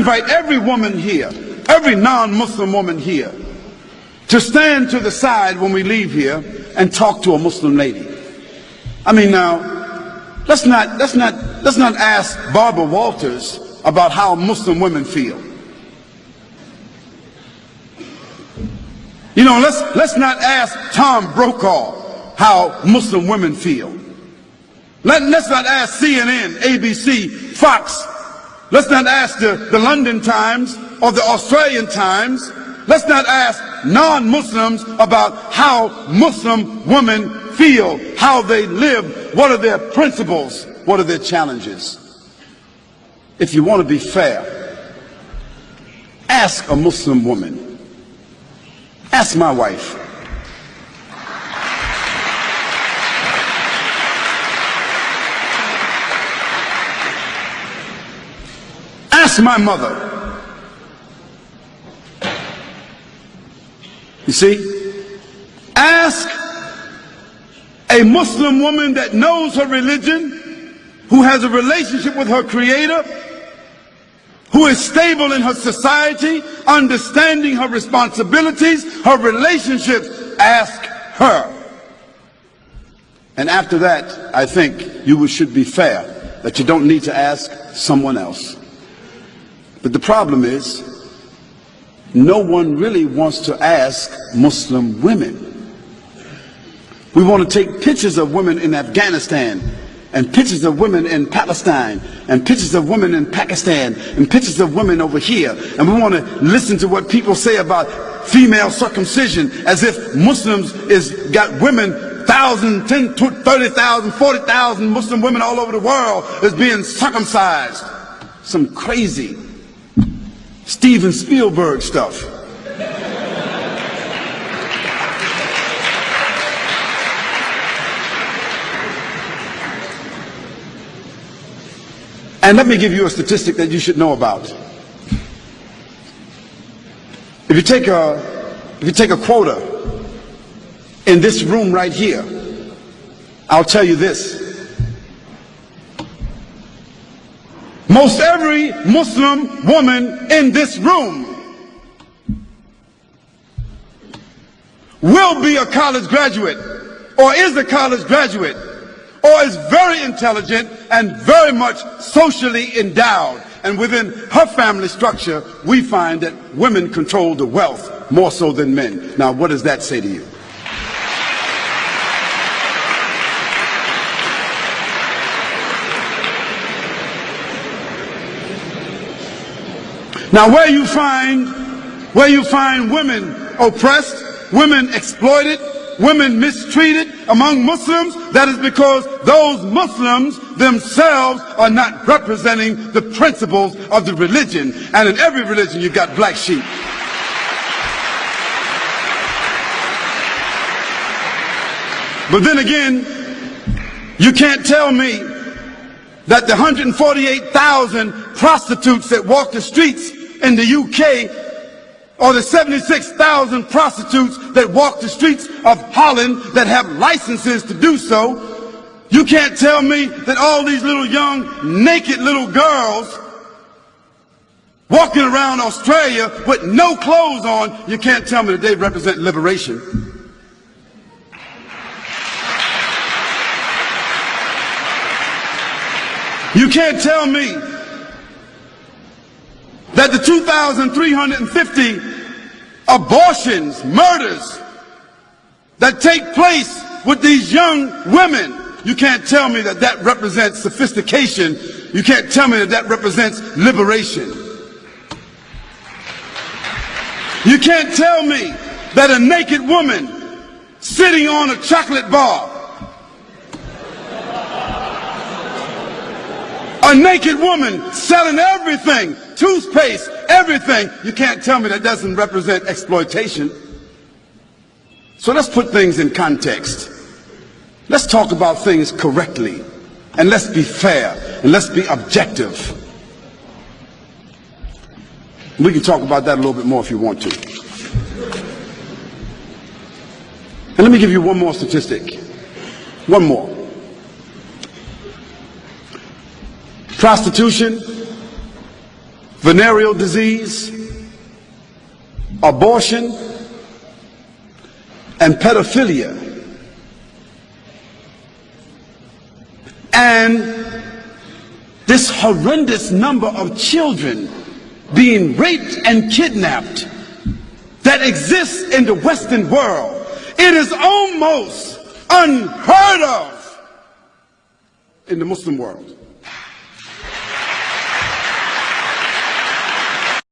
invite every woman here, every non-Muslim woman here, to stand to the side when we leave here and talk to a Muslim lady. I mean, now, let's not ask Barbara Walters about how Muslim women feel. You know, let's not ask Tom Brokaw how Muslim women feel. Let's not ask CNN, ABC, Fox. Let's not ask the London Times or the Australian Times. Let's not ask non-Muslims about how Muslim women feel, how they live, what are their principles, what are their challenges. If you want to be fair, ask a Muslim woman. Ask my wife. Ask my mother. You see, ask a Muslim woman that knows her religion, who has a relationship with her Creator, who is stable in her society, understanding her responsibilities, her relationships. Ask her. And after that, I think you should be fair, that you don't need to ask someone else. But the problem is, no one really wants to ask Muslim women. We want to take pictures of women in Afghanistan, and pictures of women in Palestine, and pictures of women in Pakistan, and pictures of women over here. And we want to listen to what people say about female circumcision, as if Muslims got women, 1,000, 10, 30,000, 40,000 Muslim women all over the world is being circumcised. Some crazy Steven Spielberg stuff. And let me give you a statistic that you should know about. If you take a quota in this room right here, I'll tell you this. Most every Muslim woman in this room will be a college graduate, or is a college graduate, or is very intelligent and very much socially endowed. And within her family structure, we find that women control the wealth more so than men. Now, what does that say to you? Now, where you find women oppressed, women exploited, women mistreated among Muslims, that is because those Muslims themselves are not representing the principles of the religion. And in every religion you've got black sheep. But then again, you can't tell me that the 148,000 prostitutes that walk the streets in the UK, or the 76,000 prostitutes that walk the streets of Holland that have licenses to do so, you can't tell me that all these little young naked little girls walking around Australia with no clothes on, you can't tell me that they represent liberation. You can't tell me that the 2,350 abortions, murders that take place with these young women, you can't tell me that that represents sophistication. You can't tell me that that represents liberation. You can't tell me that a naked woman sitting on a chocolate bar, a naked woman selling everything, toothpaste, everything, you can't tell me that doesn't represent exploitation. So let's put things in context. Let's talk about things correctly, and let's be fair, and let's be objective. We can talk about that a little bit more if you want to. And let me give you one more statistic. One more. venereal disease, abortion, and pedophilia. And this horrendous number of children being raped and kidnapped that exists in the Western world. It is almost unheard of in the Muslim world.